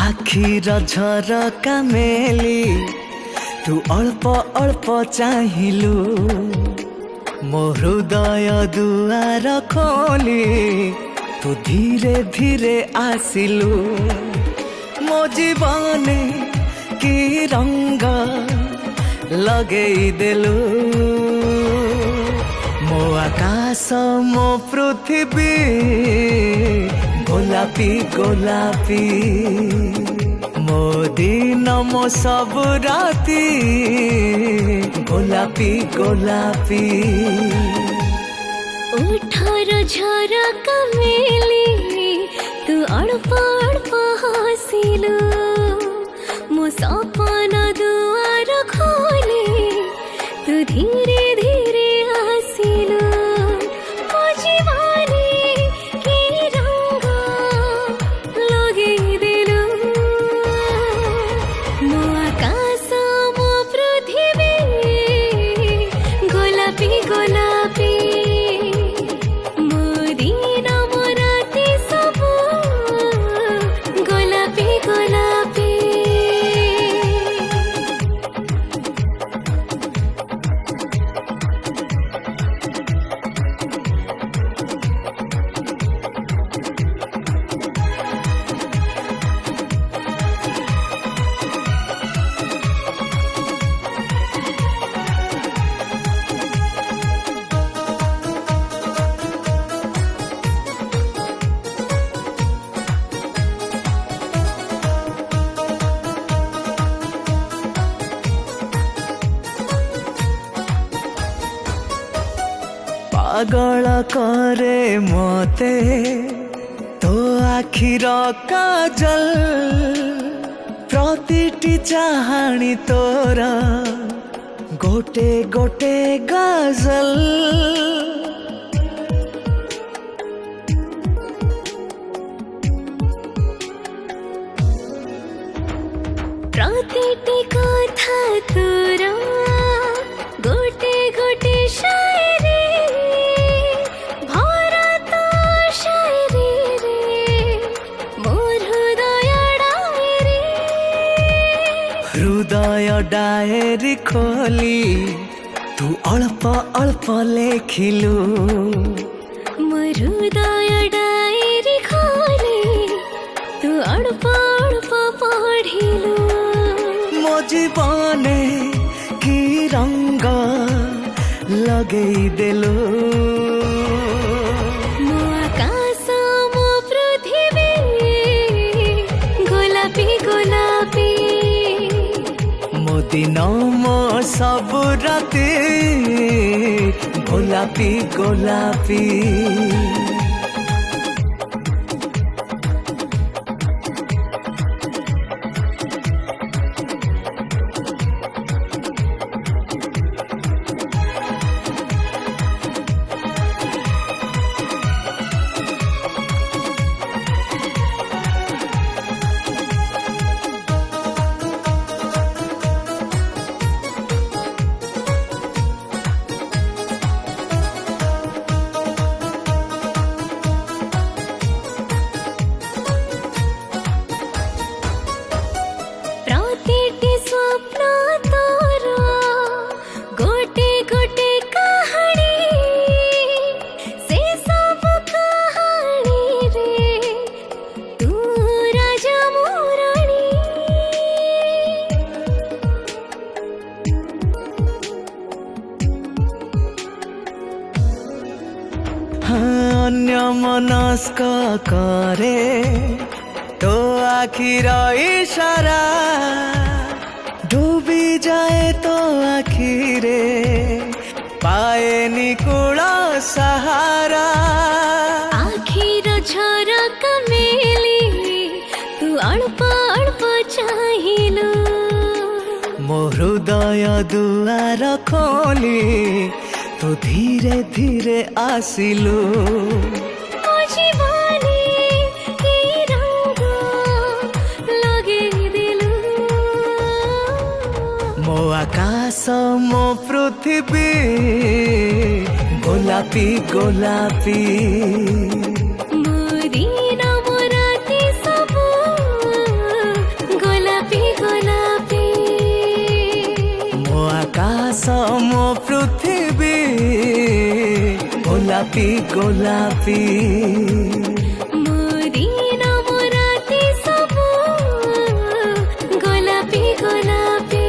आखिर झरका मेली तू अल्प अल्प चाहिलु मो हृदय दुआर खोली तू धीरे धीरे आसिलु मो जीवन की रंग लगेई देलु मो आकाश मो पृथ्वी गोलापी गोलापी मो दिन मो सब राती गोलापी गोलापी उठार झरका मेली तू अल्प अल्प हसिलु मो सपन दुआर खोली तू धीरे धीरे आसिलु मो जीवनी की रंग लगेई देलु मो आकाश मो पृथ्वी गोलापी गोलापी मो दिन मो राति सबु गोलापी गोलापी पागल करे मते तो आखिर काजल प्रतिटी चाहानी तोर गोटे गोटे गजल प्रतिटी कथा तोर गोटे गोटे शायरी भरा तो शायरी रे मोर हृदय डायरी हृदय डायरी खोली तू अल्प अल्प लेखिलु मोर हृदय डायरी खोली तू अल्प अल्प पढ़िलु मो जीवन की रंग लगेई देलु मो आकाश मो पृथ्वी गोलापी गोलापी मो दिन मो सब राती गोलापी गोलापी प्रतिटी स्वप्न तोर गोटे गोटे कहानी से सब कहानी रे तू राजा मोरानी अन्य मनस्क करे तो आखिर इशारा डूबी जाए तो आखिरे पाए निकुल सहारा आखिर झरका मेली तू अल्प अल्प चाहिलु मो हृदय दुआर खोली तू धीरे धीरे आसिलु मो जीवनी की रंग लगेई देलु मो आकाश मो पृथ्वी गोलापी गोलापी मो दिन मो राति सबु ମୋ ପୃଥିବୀ ଗୋଲାପୀ ଗୋଲାପୀ ମୋରି ନାମ ରାତି ସବୁ ଗୋଲାପୀ ଗୋଲାପୀ।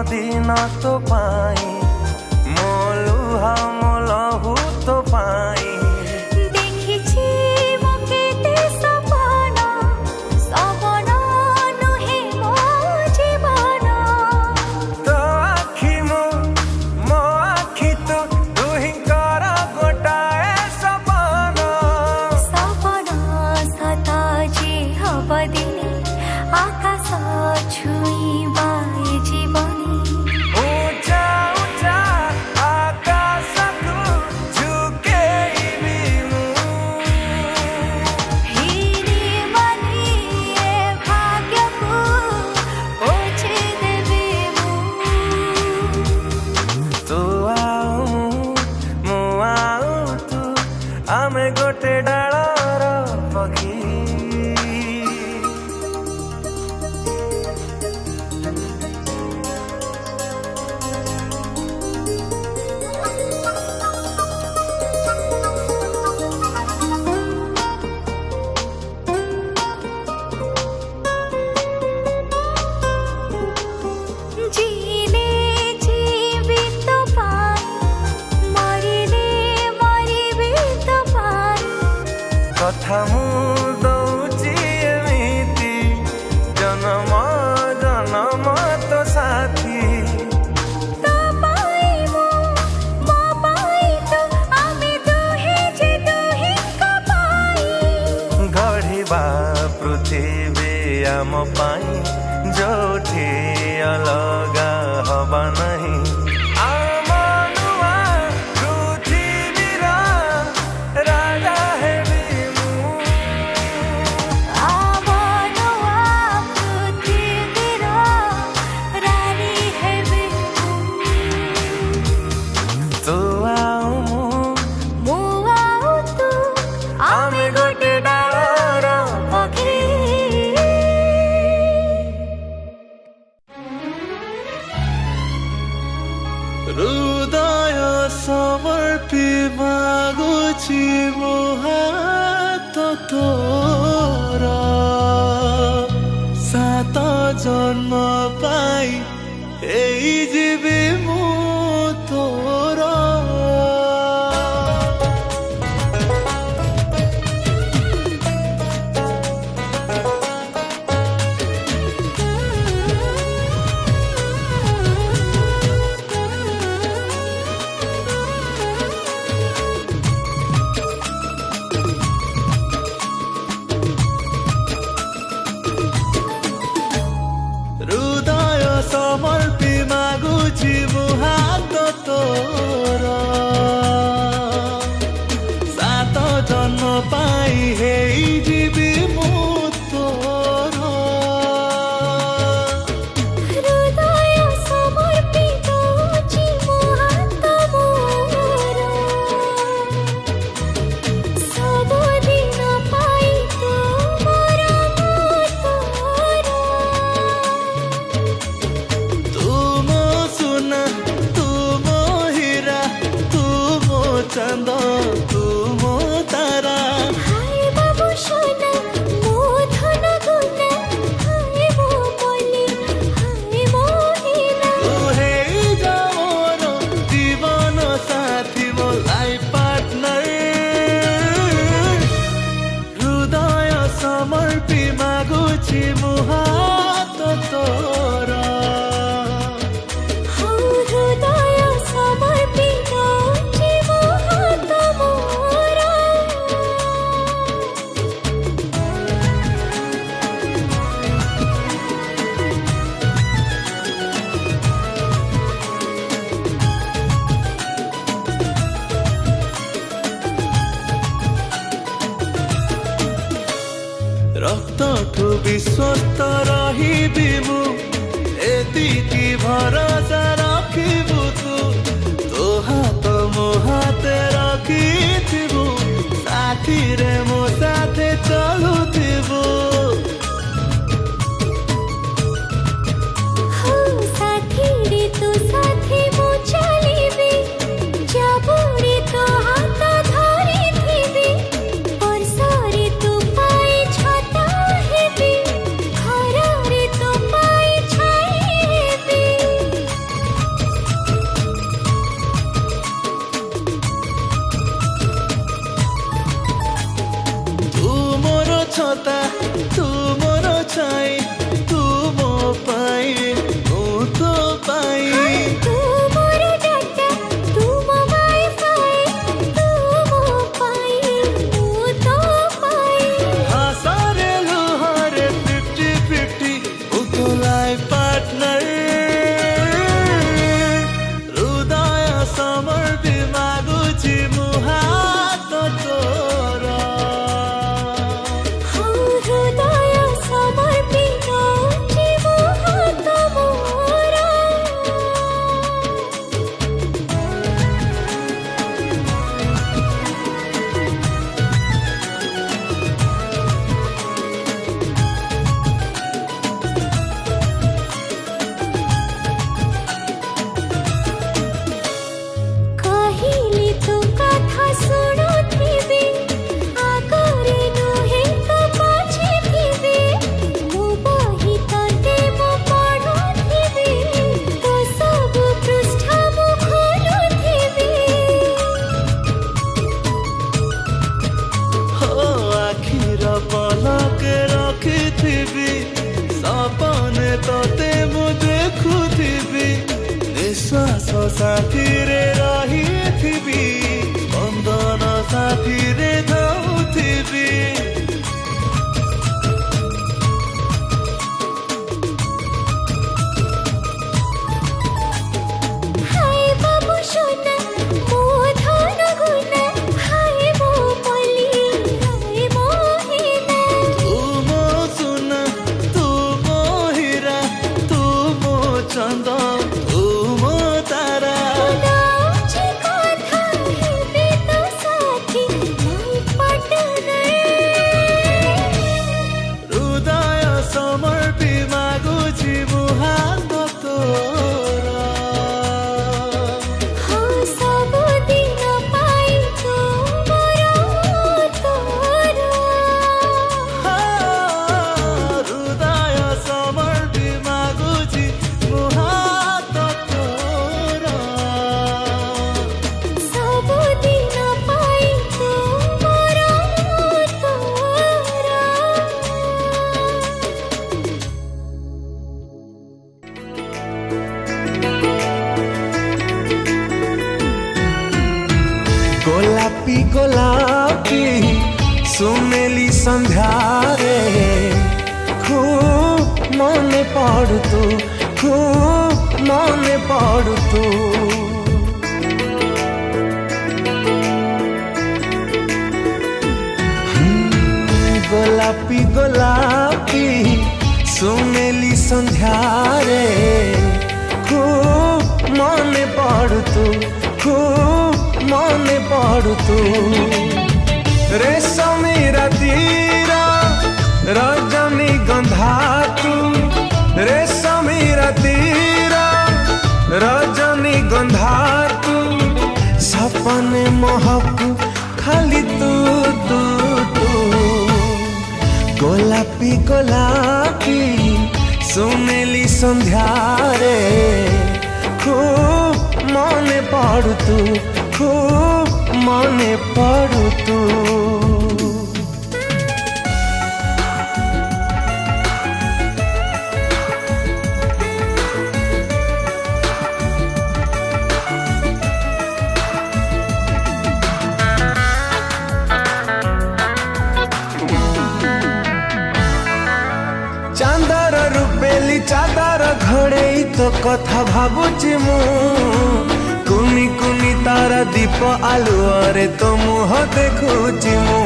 दिन तो पाई मो लुहा मो लहू तो पाई देखिछि मो केते सपन सपन नुहे मो जीवन तो आखि मो आखि तो दुहिंकर गोटाए सपन सपन सता जे हब दिने आकाश छुईबा जीवनी आमे गोटे डालर पक्षी जीले जीवित पाई मरिले मरिबे तो पाई कथा मु दौची एमिति जन्म जन्म तो साथी तो पाई मो पाई तो आमे दुहे जे दुहे का पाई गढ़िबा पृथ्वी आम पाई जोठी अलगा हबा नहीं आम नुआ पृथ्वीर राजा हेबी मु आवनुआ पृथ्वीर रानी हेबे तू आऊ मु आउ तू आमे गोटे डालर पक्षी हृदय समर्पी मागुछि मो हात तोर सात जन्म पाई एई जीवी मु तोर हृदय समर्पी मागुछि साथी रे रहिथिबी बंधन साथी रे जाउथिबी गोलापी गोलापी सुनेली संध्या रे खूब मने पड़ू तू खूब मने पड़ू तू गोलापी गोलापी सुनेली संध्या रे खूब मने पड़ू तू खूब मने पड़ू तू रेशमी रातीरा रजनी गंधा तू रेशमी रातीरा रजनी गंधा तू सपने महक खाली तू तू तू गोलापी गोलापी सुनेली संध्या रे खूब मने पड़ू तू खूब मने पड़ू तू चांदर रूपेली चादर घड़े तो कथा भाबुची मु कुनी कुनी तारा दीप आलुअरे तो मुह देखुची मु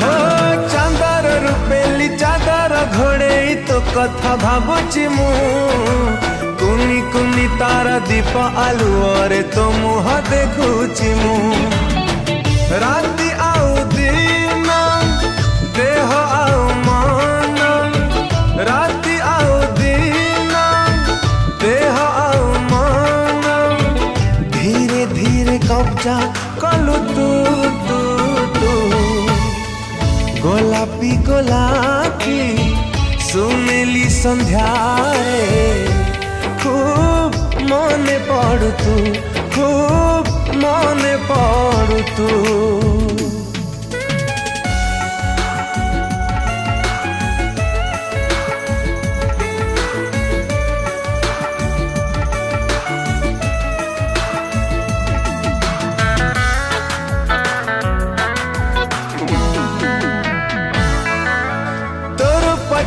हो चांदर रूपेली चादर घड़े तो कथा भाबुची मु कुनी कुनी तारा दीप आलुअरे तो मुह देखुची मु राति आउ दिन देह आउ मन राति आउ दिन देह आउ मन धीरे धीरे कब्जा कलु तू तू तू गोलापी गोलापी सुनेली संध्या रे खूब मने पड़ू तू खूब मने पड़ू तू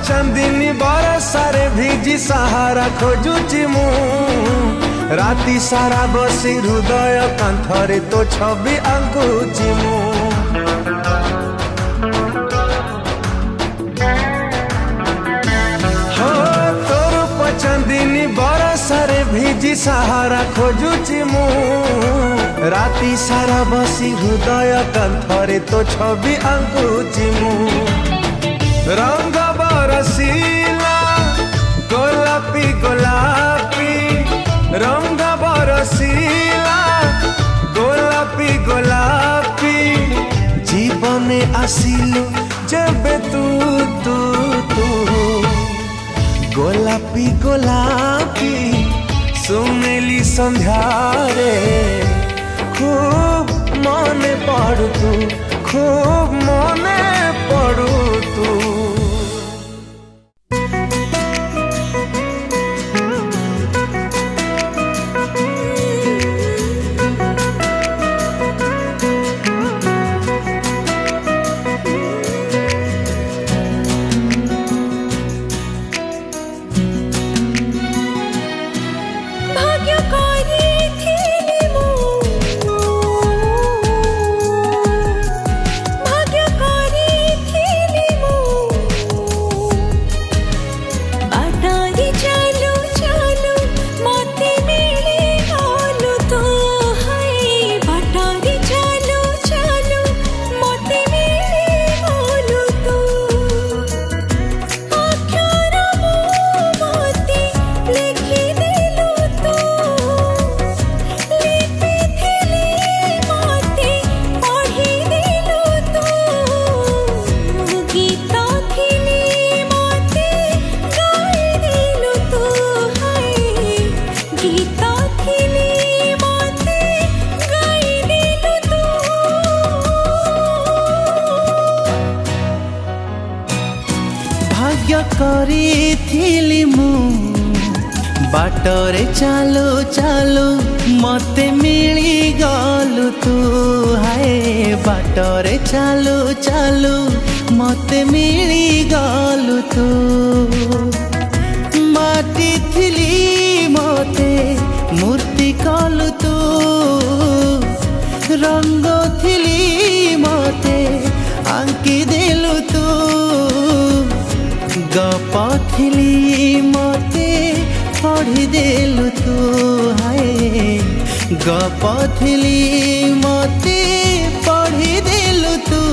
चंदिनी बरसारे भिजी सहारा खोजुची मु राति सारा बसी हृदय कांथरे तो छवि आंकुची मु हो तोर पचंदिनी बरसारे भिजी सहारा खोजुची मु राति सारा बसी हृदय कांथरे तो छवि आंकुची मु रंग बरसीला गोलापी गोलापी रंग बरसीला गोलापी गोलापी जीवने आसिलु जेबे तू तू तू गोलापी गोलापी सुनेली संध्या रे खूब मने पड़ू तू खूब मने पड़ू तू भाग्य करी मु बाटरे चालू चालू मते मिली गलु तू हाय बाटरे चालू चालू मते मिली गलु तू माटी थिली मते मूर्ति कलु तू रंग थिली मते आंकी देलु तू गप थिली मते पढ़ी देलु तू हाय गप थिली मते पढ़ी देलु तू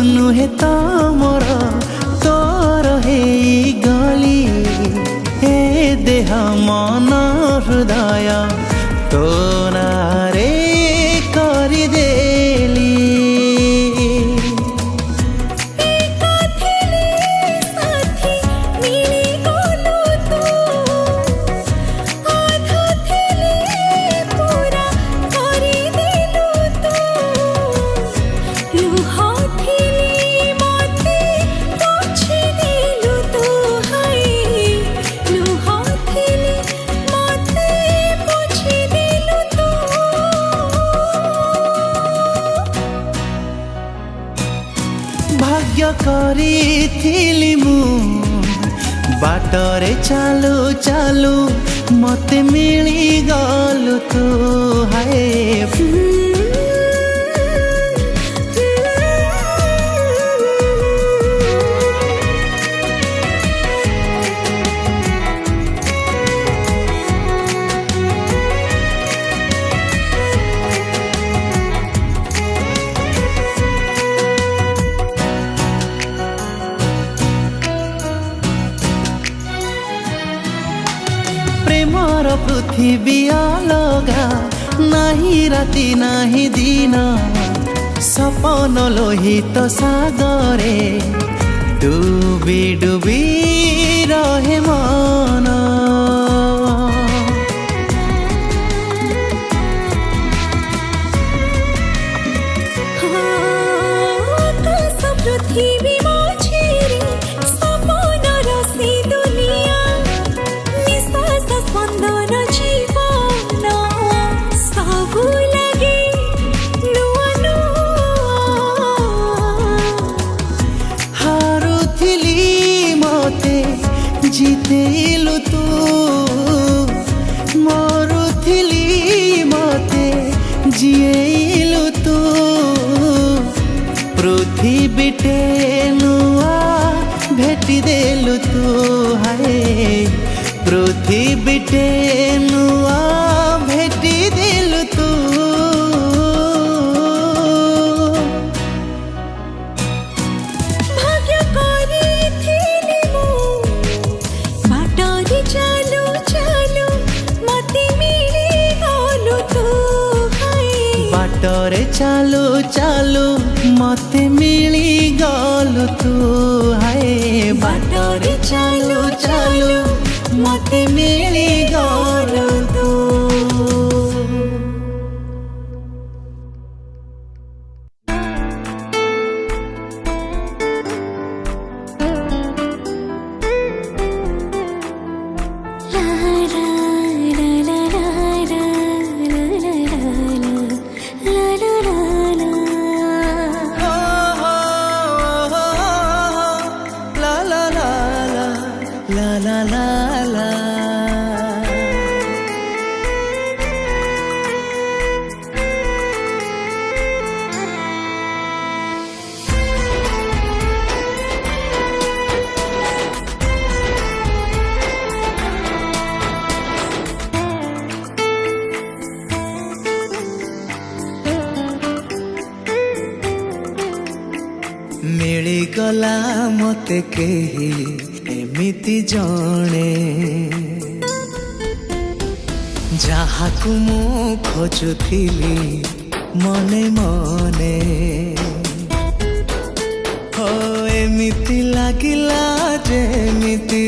नुहे तमर तोर हे गली हे देह मन हृदय तो नारे करी देली भाग्य करी मु बाटरे चालू चालू मते मिली गलु तू हाय प्रेमर पृथ्वी अलगा नाही राति नाही दिन सपन लोहित सागरे डुबी डुबी रहे मन पृथ्वी जीतेलु तू मरुथिली मते जिएलु तू पृथ्वीटे नुआ भेटी देलु तू हाय पृथ्वीटे नुआ भेटी देलु तू बाटरे चालू चालू मते मिली गलु तू हाय बाटरे चालू चालू मते मिली गलु तू मते केही एमिति जणे जाहाकु मु खोजुथिली मने मने हो एमिति लागिला जेमिति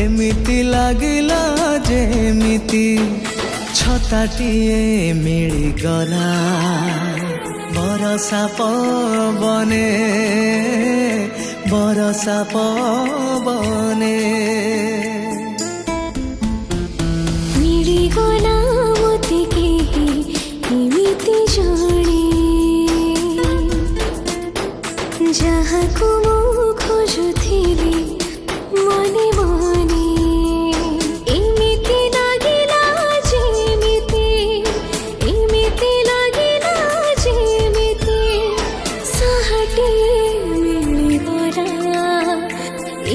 एमिति लागिला जेमिति छताटिए मिलिगला बरसा पवने बरसा पवने मिलिगला मते केही एमिति जणे जाहाकु मु खोजुथिली मने मने एमिति लागिला जेमिति एमिति लागिला जेमिति साहटिए मिलिगला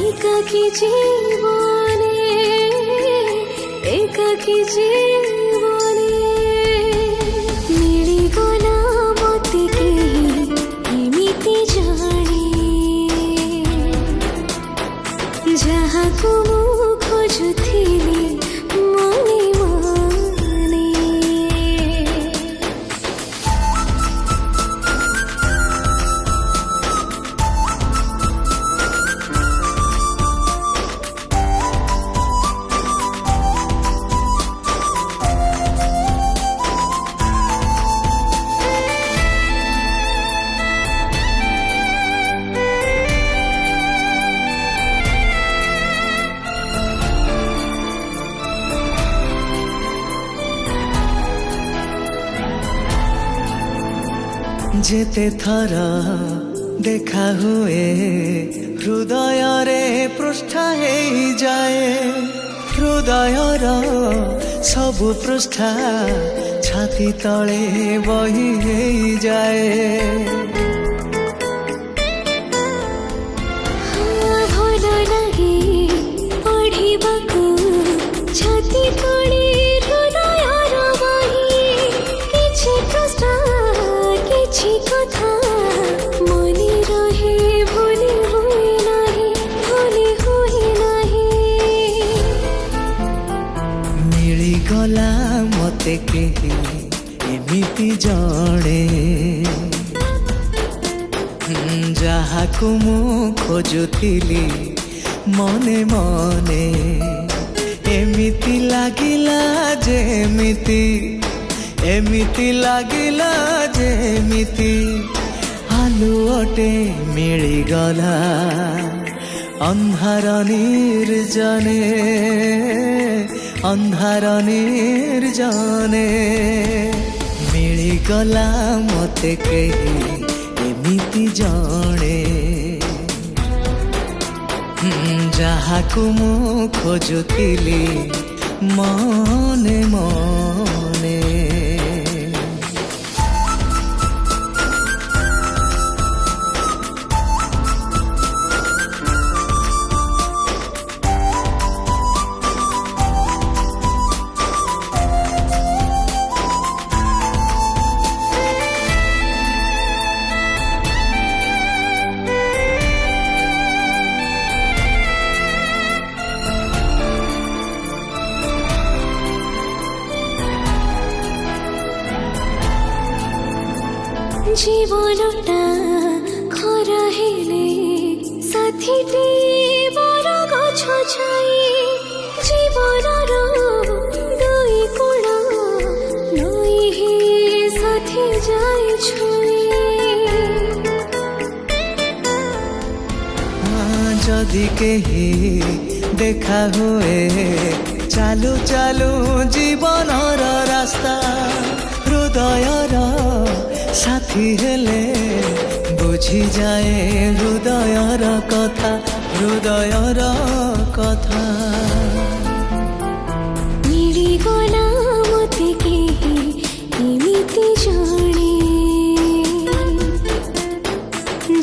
एकाकी जीवने मिलिगला मते केही एमिति जणे जाहाकु मु खोजुथिली मने मने जेते थर देखा हुए हृदय रे पृष्ठा हे जाए हृदयर सबु पृष्ठा छाती तले बही हे जाए भल लागे पढ़िबाकु छाती तले हृदयर बही किछि पृष्ठा किछि कथा मने रहे भूली हुए नाही मिलिगला मते केही एमिति जणे जाहाकु मु खोजुथिली मने मने एमिति लागिला जेमिति एमिति लागिला जेमिति आलुअटे मिलिगला अन्धार निर्जने अन्धार निर्जने मिलिगला मते केही एमिति जणे जाहाकु मु खोजुथिली मने मने जीवनटा खरा हेले साथीटी बर गछ छाई जीवनर दुई कोण नई हे साथी जाई छुई जदि केही देखा हुए चालू चालू जीवनर रास्ता हृदयर साथी हेले बुझी जाए हृदयर कथा मिलिगला मते केही एमिति जणे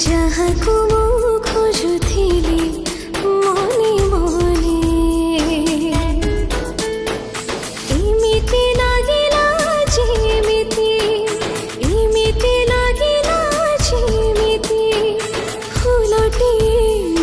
जाहाकु मु खोजुथिली मने मने एमिति लागिला जेमिति एमिति लागिला जेमिति फुलटिए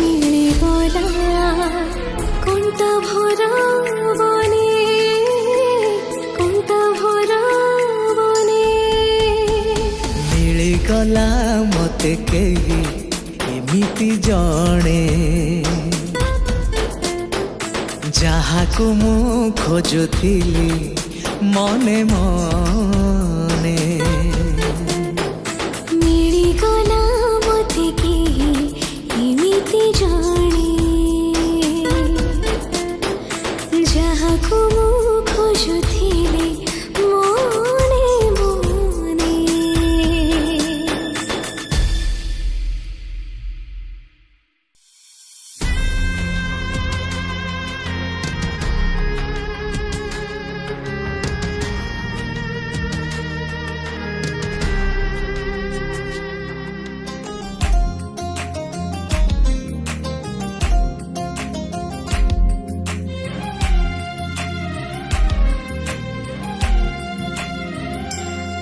ଯାହାକୁ ମୁଁ ଖୋଜୁଥିଲି ମନେ ମନେ ମିଳିଗଲା ମୋତେ କେହି ଏମିତି ଜଣେ ଯାହାକୁ ମୁଁ ଖୋଜୁଥିଲି ମନେ ମନେ।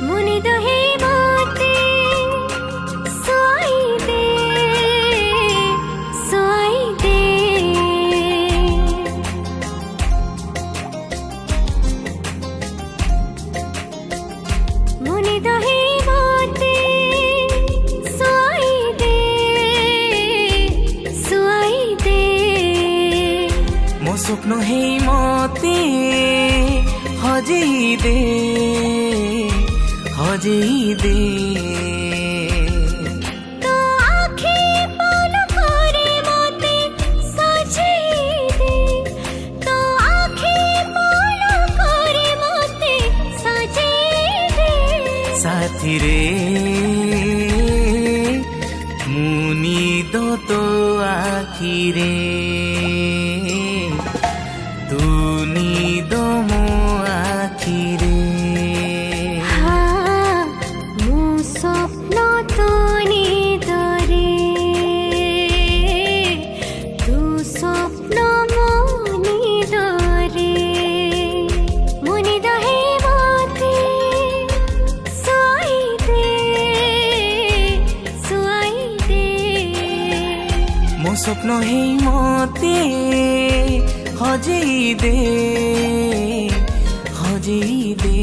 মনে দহে মতে সোয়াই দে সোয়াই দে মনে দহে মতে সোয়াই দে সোয়াই দে ମୋ ସ୍ୱପ୍ନ ହେଇ ମତେ ହଜେଇ ଦେ ହଜେଇ ଦେ তো আখি পলকরে মতে সাজিয়ে দে তো আখি পলকরে মতে সাজিয়ে দে ସାଥିରେ ମୁଁ ନିଦ ତୋ ଆଖିରେ ତୁ ନିଦ ମୋ ଆଖିରେ মো স্বপ্ন তো নিদরে তু স্বপ্ন মো নিদরে মনে দহে মতে সোয়াই দে সোয়াই দে ମୋ ସ୍ୱପ୍ନ ହେଇ ମତେ ହଜେଇ ଦେ ହଜେଇ ଦେ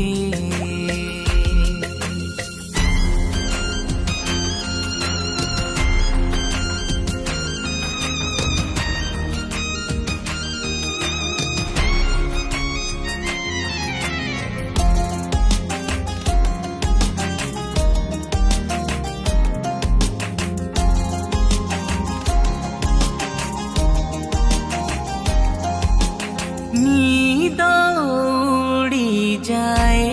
नींद उड़ी जाए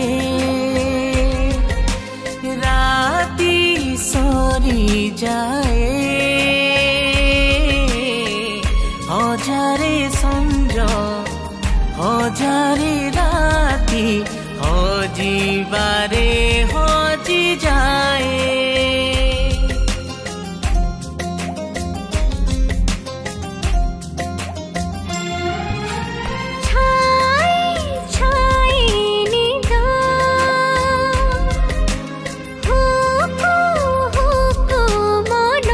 राती सरी जाए हजारे संज हजारे राती हजिबारे हजि जाए ছাই ছাই নিদা হুকু হুকু মন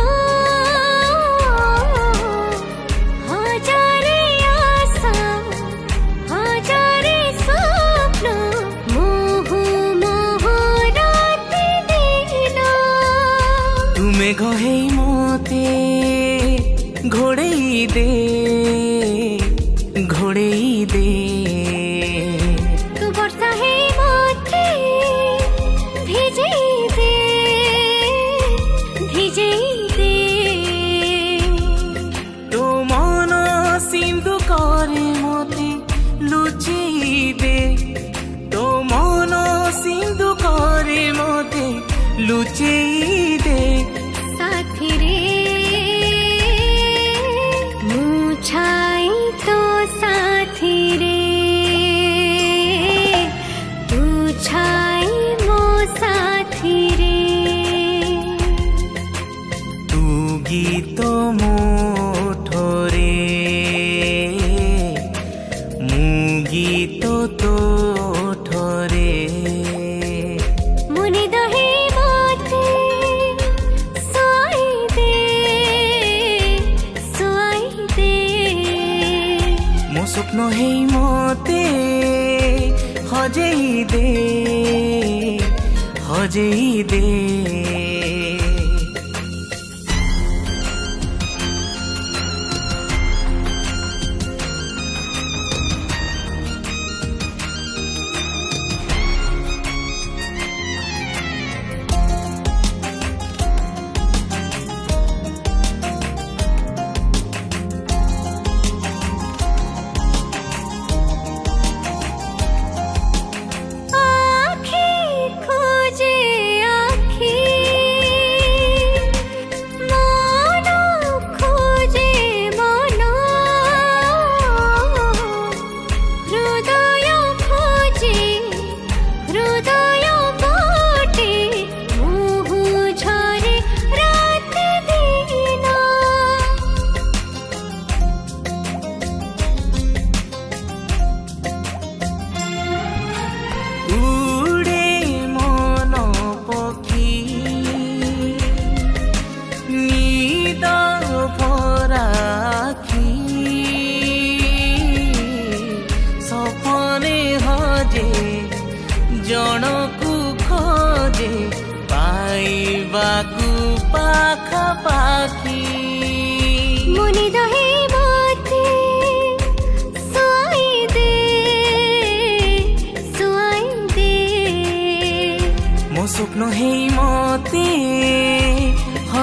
হাজারে আশা হাজারে স্বপ্ন মোহ মোহ রাতি দিন ତୁମେ ଗହେଇ ମତେ ଘୋଡ଼େଇ ଦେ ଘୋଡ଼େଇ ଦେ তু বর্ষা হে মতে ভিজেই দে ভিজেই দে ତୋ ମନ ସିନ୍ଧୁ କରେ ମତେ ଲୁଚେଇ ଦେ ତୋ ମନ ସିନ୍ଧୁ କରେ ମତେ ଲୁଚେଇ ଦେ साथी रे मुछाई तो साथी रे तू छाई मो साथी रे ତୁ ଗୀତ ମୋ ଠରେ ମୁଁ ଗୀତ ତୋ ଠରେ মনে দহে মতে সোয়াই দে সোয়াই দে ମୋ ସ୍ୱପ୍ନ ହେଇ ମତେ ହଜେଇ ଦେ ହଜେଇ ଦେ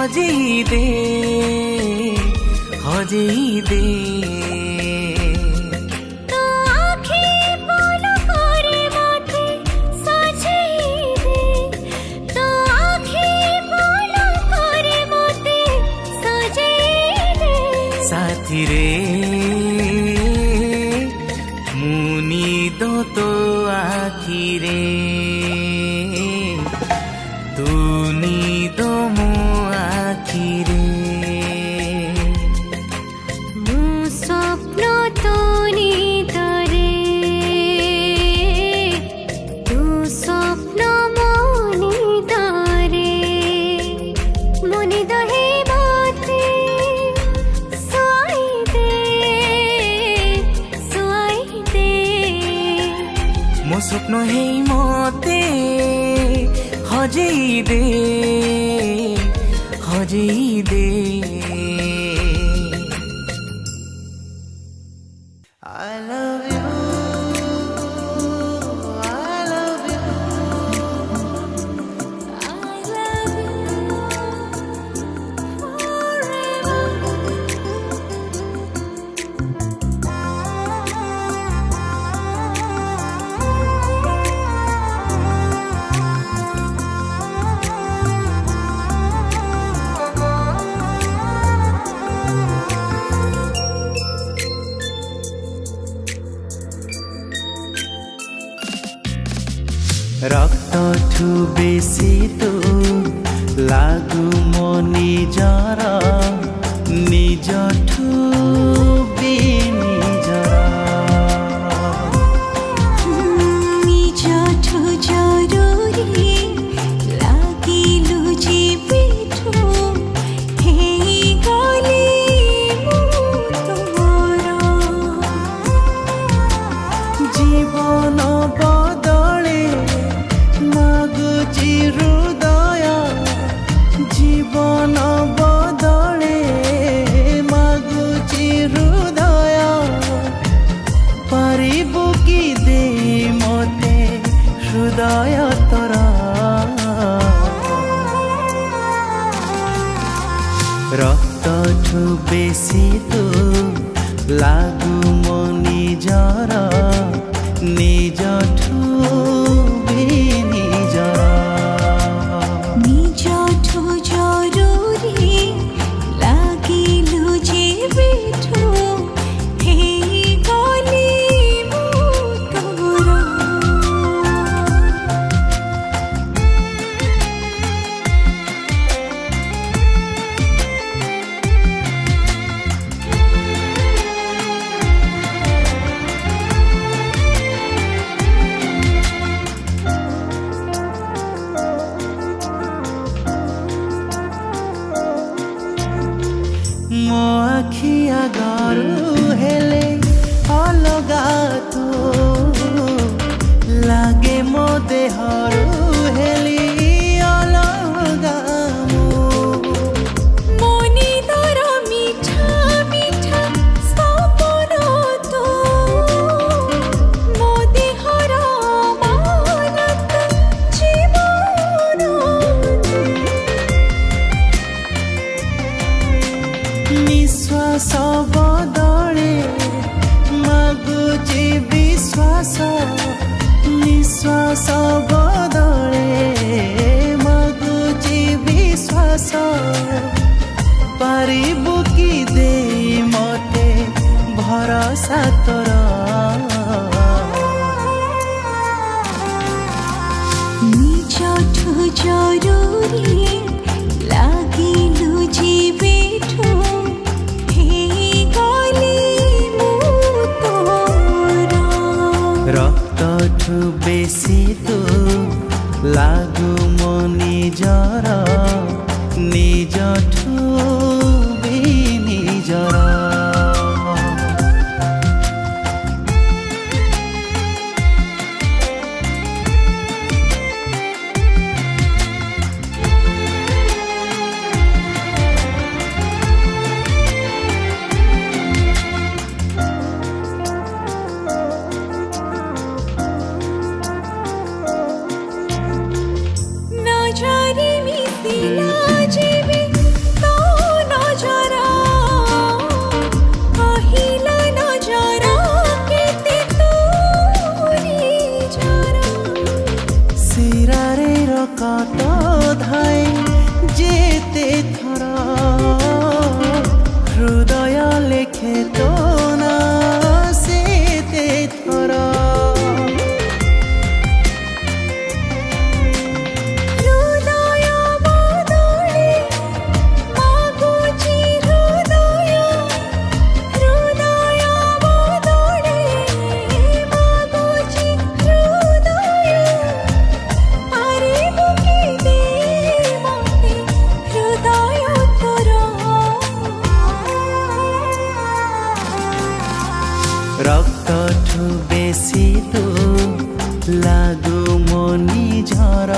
हजेई दे हजेई दे तो आँखें पलकोरे मते सजेई दे तो आँखें पलकोरे मते सजेई दे साथी रे मुनि दो तो आखिरे तुनी दो मो आखिरे मु स्वप्न तो निदरे तू स्वप्न मो निदरे मो निद हे मते सोई दे मो स्वप्न हे मते हजेई दे हजेई दे I love you, I love you. I love रक्तठु बेसी तो लागु मो निजर निजठु बि निजर निजठु जरुरी लागिलु जीविठु हे गली तोर जीवन बदले मागुची हृदय जीवन बदले मागुची हृदय पारिबु कि दे मते हृदय तोरा रक्तठु बेसी तो लागु मो निजर निजठु बि निजर निजठु जरुरी लागिलु जीविठु हे गली तोर मो आखि आगरु हेले अलगा तो लागे मो देहरु हेली अलगा मो मोनी तोर मीठा मीठा सपन तो मो देहर मानत जीवन निश्वास बदले मागुची विश्वास निश्वास बदले मागुची विश्वास पारिबु कि दे मते भरोसा तोरा निजठु जरुरी लागिलु जीविठु हे गली तोर रक्तठु बेसी तो लागु मो निजर निजठु बि निजर रक्तठु बेसी तो लागु मो निजर